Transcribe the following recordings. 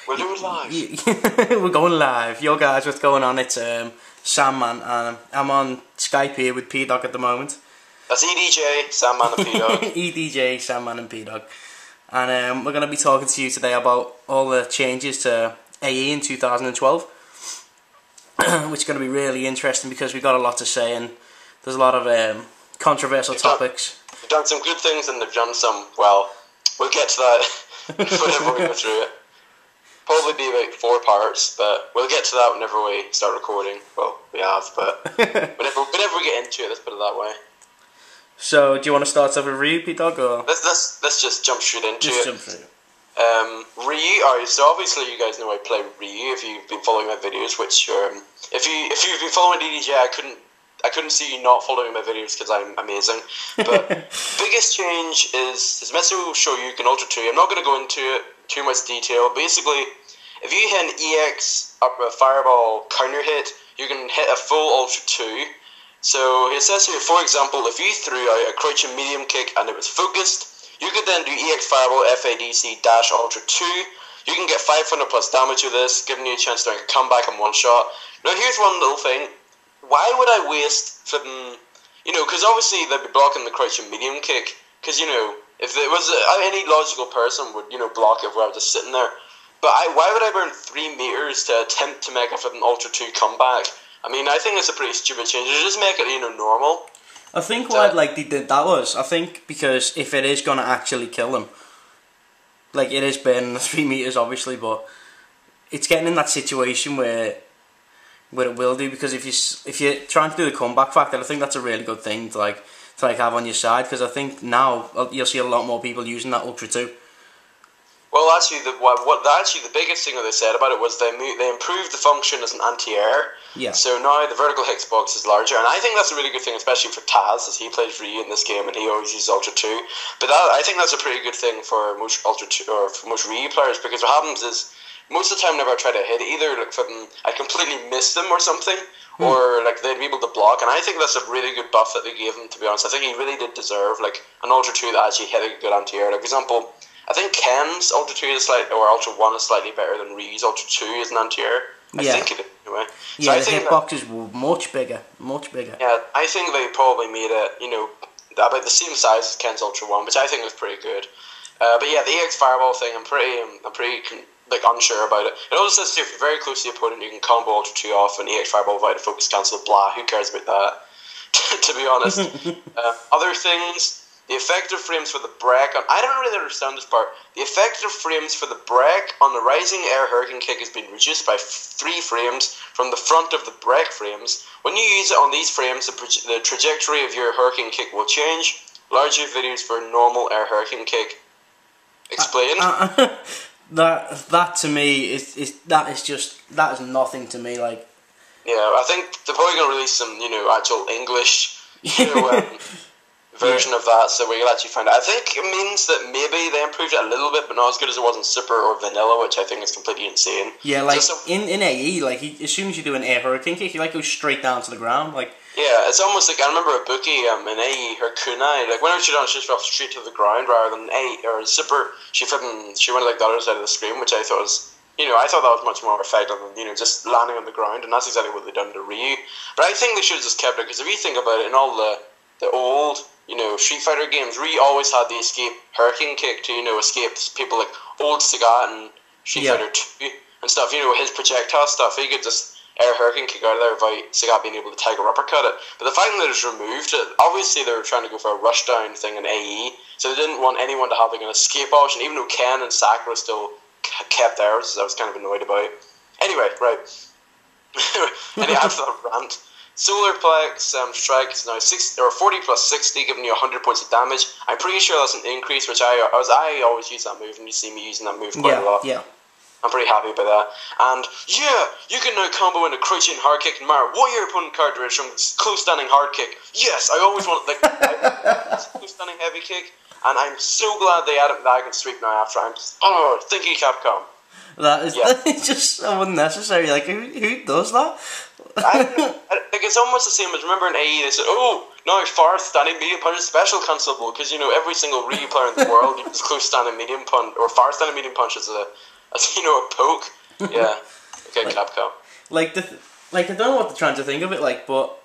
We'll do it live. We're going live. Yo guys, what's going on? It's Sandman, and I'm on Skype here with Pdaaaawg at the moment. That's EDJ, Sandman and Pdaaaawg. EDJ, Sandman and Pdaaaawg. And we're going to be talking to you today about all the changes to AE in 2012. Which is going to be really interesting because we've got a lot to say and there's a lot of controversial topics. They've done some good things and they've done some, well, we'll get to that whenever we go through it. Probably be about 4 parts, but we'll get to that whenever we start recording. Well, we have, but whenever we get into it, let's put it that way. So, do you want to start off with Ryu, Pdaaaawg, or? Let's just jump straight into it. Jump through. Ryu, alright, so obviously you guys know I play Ryu if you've been following my videos, which, if you've been following EDJ, I couldn't see you not following my videos because I'm amazing. But biggest change is Zetsu Shoryuken Ultra 2. I'm not going to go into it too much detail. Basically, if you hit an EX up a fireball counter hit, you can hit a full Ultra 2. So it says here, for example, if you threw out a crouching medium kick and it was focused, you could then do EX Fireball FADC dash Ultra 2. You can get 500 plus damage with this, giving you a chance to make a comeback in one shot. Now here's one little thing. Why would I waste flipping, because obviously they'd be blocking the crouching medium kick. Because, if it was any logical person would, block it if I was just sitting there. But why would I burn 3 meters to attempt to make a flipping Ultra 2 comeback? I mean, I think it's a pretty stupid change. You just make it, normal. I think why they did that was, I think because if it is going to actually kill him, like it is burning the 3 meters obviously, but it's getting in that situation where it will do, because if you're trying to do the comeback factor, I think that's a really good thing to have on your side, because I think now you'll see a lot more people using that Ultra 2. Well, actually, the biggest thing that they said about it was they improved the function as an anti-air. Yeah. So now the vertical hitbox is larger, and I think that's a really good thing, especially for Taz, as he plays Ryu in this game, and he always uses Ultra 2. But I think that's a pretty good thing for most Ultra 2 or for most Ryu players, because what happens is most of the time whenever I try to hit, either I completely miss them or something, or they'd be able to block, and I think that's a really good buff that they gave him. To be honest, I think he really did deserve an Ultra 2 that actually hit a good anti-air. For example, I think Ken's Ultra 2 or Ultra 1 is slightly better than Ryu's Ultra 2 as an anti-air. I think it is, anyway. Yeah, so the hitbox is much bigger. Yeah, I think they probably made it, about the same size as Ken's Ultra 1, which I think was pretty good. But yeah, the EX Fireball thing, I'm pretty unsure about it. It also says if you're very close to the opponent, you can combo Ultra 2 off and EX Fireball without a focus cancel. Blah, who cares about that? To be honest. Other things. The effective frames for the break I don't really understand this part. The effective frames for the break on the rising air hurricane kick has been reduced by 3 frames from the front of the break frames. When you use it on these frames, the trajectory of your hurricane kick will change. Larger videos for normal air hurricane kick. Explain. That to me that is nothing to me. Yeah, I think they're probably going to release some actual English version of that, so we can actually find out. I think it means that maybe they improved it a little bit, but not as good as it was in Super or Vanilla, which I think is completely insane. Yeah, in AE, as soon as you do an air hurricane kick, he goes straight down to the ground. Yeah, it's almost like, I remember a bookie in AE, her kunai, whenever she done, she just fell straight to the ground rather than AE or Super. She went the other side of the screen, which I thought was, I thought that was much more effective than just landing on the ground, and that's exactly what they done to Ryu. But I think they should have just kept it, because if you think about it, in all the old Street Fighter games, Ryu always had the escape hurricane kick to, escape people like old Sagat and Street Fighter 2 and stuff, his projectile stuff. He could just air hurricane kick out of there without Sagat being able to tiger uppercut it. But the fact that it's removed it, obviously they were trying to go for a rushdown thing in AE, so they didn't want anyone to have an escape option, even though Ken and Sakura still kept theirs, I was kind of annoyed about it. Anyway, right. Anyway, after that rant, Solarplex Strike is now 40 plus 60, giving you 100 points of damage. I'm pretty sure that's an increase, which I always use that move, and you see me using that move quite a lot. Yeah. I'm pretty happy about that. And yeah, you can now combo in a crouching hard kick no matter what your opponent character is from close standing hard kick. Yes, I always wanted close standing heavy kick, and I'm so glad they added that I can sweep now after. Thank you, Capcom. That is just so unnecessary. Who does that? It's almost the same as, remember in AE they said, now far standing medium punch is special cancelable, because every single Ryu player in the world uses close standing medium punch, or far standing medium punch as a A poke. Yeah. Okay, Capcom. Like I don't know what they're trying to think of it like, but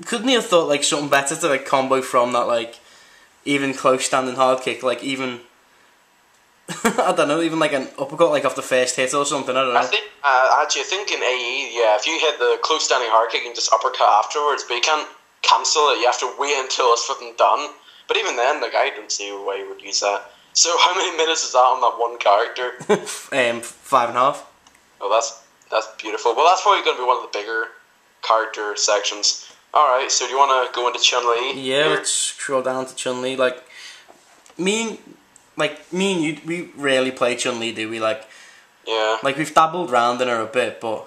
couldn't he have thought like something better to like combo from that like even close standing hard kick, like even I don't know, even like an uppercut like off the first hit or something. I don't know. I think in AE, yeah, if you hit the close standing hard kick and just uppercut afterwards, but you can't cancel it. You have to wait until it's fucking done. But even then, like I don't see why you would use that. So how many minutes is that on that one character? 5.5. Oh, that's beautiful. Well, that's probably going to be one of the bigger character sections. Alright, so do you want to go into Chun Li? Yeah, let's scroll down to Chun Li. Like me and you, we rarely play Chun Li, do we? Like, yeah. Like we've dabbled around in her a bit, but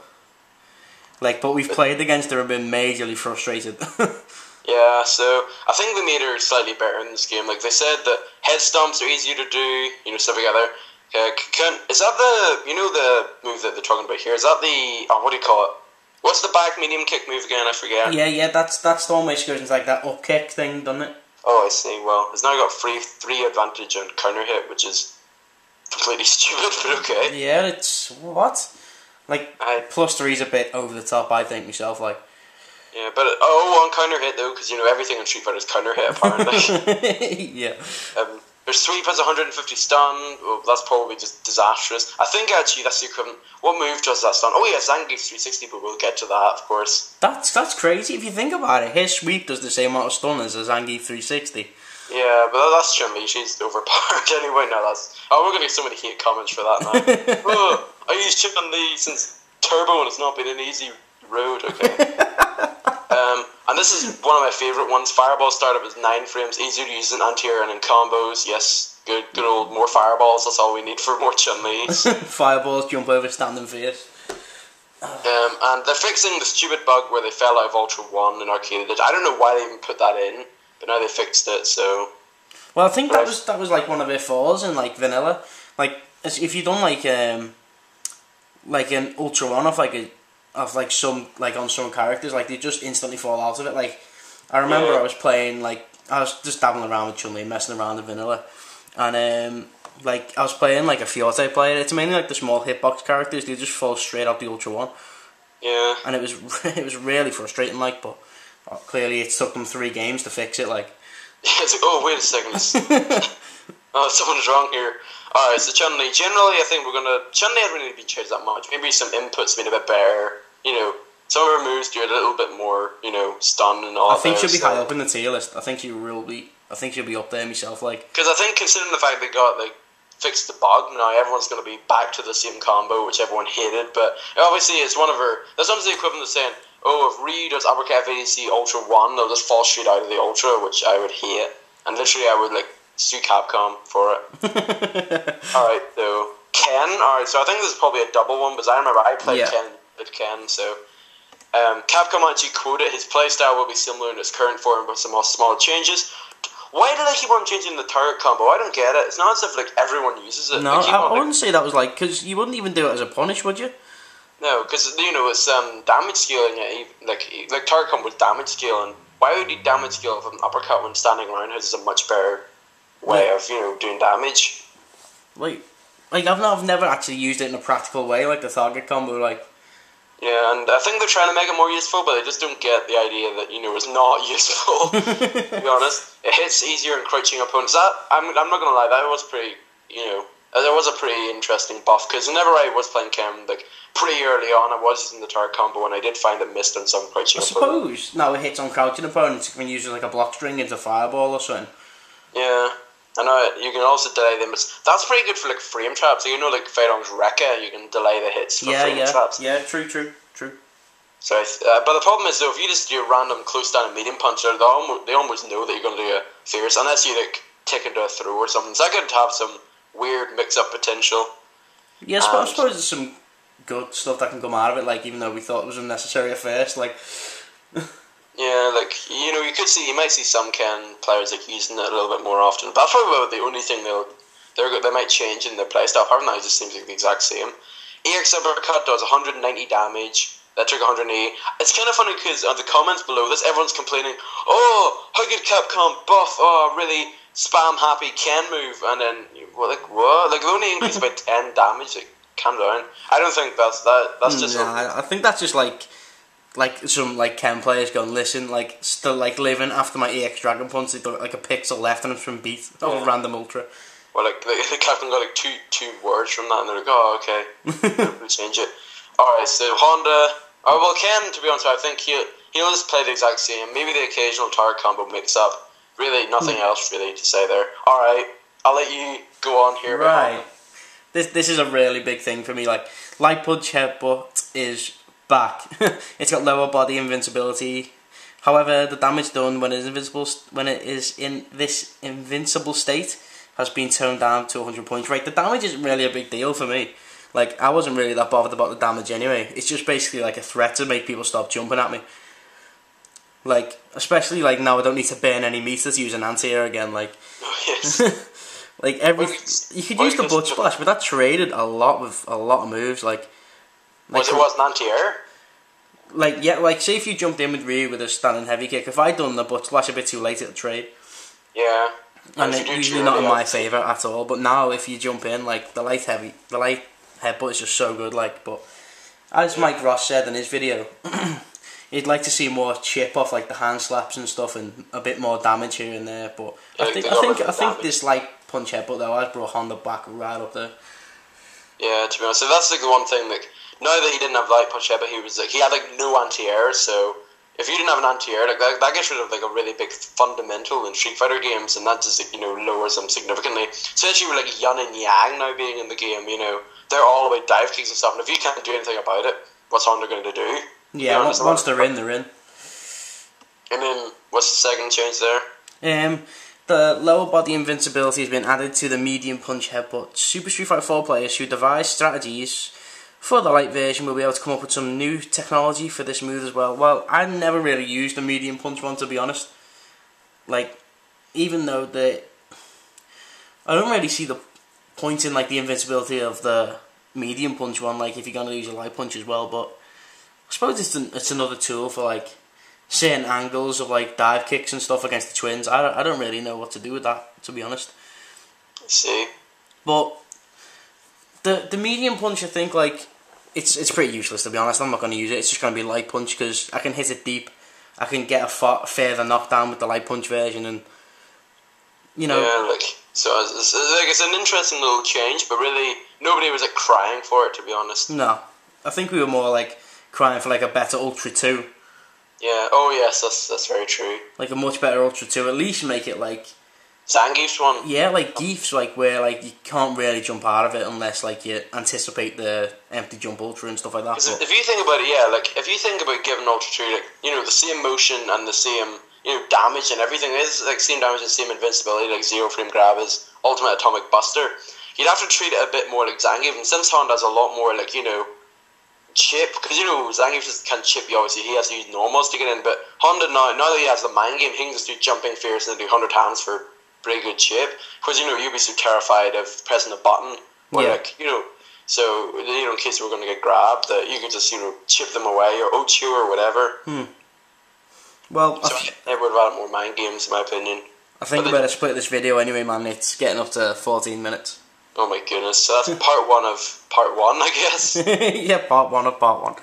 we've played against her and been majorly frustrated. Yeah, so I think they made her slightly better in this game. Like they said that head stomps are easier to do, stuff like that. Is that the move that they're talking about here? Is that the what do you call it? What's the back medium kick move again? I forget. Yeah, that's the one where she goes into like that up kick thing, doesn't it? Oh, I see. Well, it's now got three advantage on counter hit, which is completely stupid, but okay. Yeah, it's what? Like +3 is a bit over the top, I think myself. Like. Yeah, but on counter hit though, because everything in Street Fighter is counter hit apparently. Yeah. There's sweep has 150 stun. Well, that's probably just disastrous. I think actually that's the equivalent. What move does that stun? Oh yeah, Zangief's 360, but we'll get to that, of course. That's crazy if you think about it. His sweep does the same amount of stun as a Zangief 360. Yeah, but that's Chun Li. She's overpowered anyway. No, we're gonna get so many hate comments for that now. I used Chun Li since Turbo, and it's not been an easy road. Okay. And this is one of my favourite ones. Fireball startup is 9 frames, easier to use in anti-air and in combos. Yes, good old more fireballs. That's all we need for more Chun-Li's. Fireballs jump over standing face. And they're fixing the stupid bug where they fell out of Ultra 1 in Arcade Edition. I don't know why they even put that in, but now they fixed it, so... Well, I think that was like one of their flaws in like vanilla. Like, if you don't like an Ultra 1 of some on some characters, like they just instantly fall out of it. Like I remember I was playing I was just dabbling around with Chun Li, messing around with vanilla, and I was playing a Fjorte player. It's mainly the small hitbox characters. They just fall straight out the Ultra 1. Yeah. And it was really frustrating. But clearly it took them 3 games to fix it. Yeah, it's oh wait a second. Something's wrong here. Alright, so Chun Li. Generally, I think Chun Li hasn't really been changed that much. Maybe some inputs made a bit better. Some of her moves do a little bit more, stun and all. I think she'll be high up in the tier list. I think she will be. I think she'll be up there myself. Because I think considering the fact they got fixed the bug, now everyone's going to be back to the same combo, which everyone hated. But obviously, it's one of her. That's almost the equivalent of saying, if Ryu does uppercut ADC Ultra 1, they'll just fall straight out of the Ultra, which I would hate. And literally, I would sue Capcom for it. Alright, so Ken. Alright, so I think this is probably a double one, because I remember I played Ken, so Capcom actually quoted his playstyle will be similar in its current form with some small changes. Why do they keep on changing the turret combo? I don't get it. It's not as if everyone uses it. No, I wouldn't say that was because you wouldn't even do it as a punish, would you? No, because it's damage scaling. Like turret combo is damage scaling. Why would you damage scale with an uppercut when standing around is a much better way of doing damage? I've never actually used it in a practical way, like the target combo, Yeah, and I think they're trying to make it more useful, but they just don't get the idea that it's not useful. To be honest, it hits easier in crouching opponents. I'm not gonna lie, that was pretty there was a pretty interesting buff, because whenever I was playing Ken, pretty early on, I was using the turret combo, and I did find it missed on some crouching opponents. I suppose now it hits on crouching opponents when using a block string into fireball or something. Yeah. I know you can also delay them. That's pretty good for frame traps. Pdaaaawg's Rekka, you can delay the hits for frame traps. Yeah, true. So, but the problem is though, if you just do a random close down and medium puncher, they almost know that you're going to do a fierce, unless you tick into a throw or something. So that could have some weird mix-up potential. Yeah, I suppose there's some good stuff that can come out of it. Even though we thought it was unnecessary at first, Yeah, you might see some Ken players using it a little bit more often. But that's probably the only thing they might change in their playstyle. Apart from that, it just seems like the exact same. EX Uppercut does 190 damage. That took 180. It's kind of funny because on the comments below this, everyone's complaining, "Oh, how could Capcom buff? Oh, really? spam happy Ken move, and then what? Like they only increase by 10 damage. Like, calm down. I don't think that's just. Nah, I think that's just like some like Ken players going, listen, like still like living after my EX Dragon Punch, they got like a pixel left and it's from beat of random ultra. Well, like the captain got like two words from that, and they're like, oh, okay, we'll change it. All right, so Honda. Oh well, Ken. To be honest, I think he'll just play the exact same. Maybe the occasional target combo mix up. Really, nothing else really to say there. All right, I'll let you go on here. Right. This is a really big thing for me. Like Light Punch Headbutt is back. It's got lower body invincibility. However, the damage done when it is in this invincible state has been toned down to 100 points. Right, the damage isn't really a big deal for me. Like, I wasn't really that bothered about the damage anyway. It's just basically like a threat to make people stop jumping at me. Like, especially like now I don't need to burn any meter to use an anti-air again. Like, yes. Like you could use the butt splash, but that traded a lot of moves. Like was it an anti-air? Like yeah, like say if you jumped in with Ryu with a standing heavy kick, if I'd done the butt splash a bit too late, it'll trade. Yeah. And it's usually not in my favour at all. But now if you jump in, like the light headbutt is just so good. Like, but as Mike Ross said in his video, he'd like to see more chip off like the hand slaps and stuff, and a bit more damage here and there. But yeah, I think this light punch headbutt though has brought Honda back right up there. Yeah, to be honest, so that's like the one thing. Like now that he didn't have light punch headbutt, he had like no anti-air. So if you didn't have an anti-air, like that gets rid of like a really big fundamental in Street Fighter games, and that just like, lowers them significantly. Especially with like Yun and Yang now being in the game, they're all about dive kicks and stuff. And if you can't do anything about it, what's Honda going to do? Yeah, once they're in, they're in. And then what's the second change there? The lower body invincibility has been added to the medium punch headbutt. Super Street Fighter 4 players who devise strategies for the light version will be able to come up with some new technology for this move as well. Well, I never really used the medium punch one, to be honest. Like, even though I don't really see the point in like the invincibility of the medium punch one. Like, if you're gonna use a light punch as well, but I suppose it's another tool for like certain angles of like dive kicks and stuff against the twins. I don't really know what to do with that, to be honest. I see. But the medium punch, I think like it's pretty useless, to be honest. I'm not going to use it. It's just going to be light punch because I can hit it deep. I can get a further knockdown with the light punch version, and Yeah, like so it's an interesting little change, but really nobody was like crying for it, to be honest. No, I think we were more like crying for like a better Ultra 2. Yeah. Oh yes, that's very true. Like a much better Ultra 2. At least make it like Zangief's one. Yeah, like Geef's, like where like you can't really jump out of it unless like you anticipate the empty jump Ultra and stuff like that. If you think about it, yeah, like if you think about giving Ultra 2 like the same motion and the same damage and everything is like same damage and same invincibility, like zero frame grab is Ultimate Atomic Buster. You'd have to treat it a bit more like Zangief, and since Honda has a lot more like chip, because Zangief just can't chip you, obviously he has to use normals to get in, but Honda now that he has the mind game, he can just do jumping fierce and do 100 hands for pretty good chip, because you'd be so terrified of pressing a button or so in case you were going to get grabbed, that you could just chip them away or Ochu or whatever. Well, so I would have had more mind games, in my opinion. I think we better split this video anyway, man. It's getting up to 14 minutes. Oh my goodness, so that's part one of part one, I guess. Yeah, part one of part one.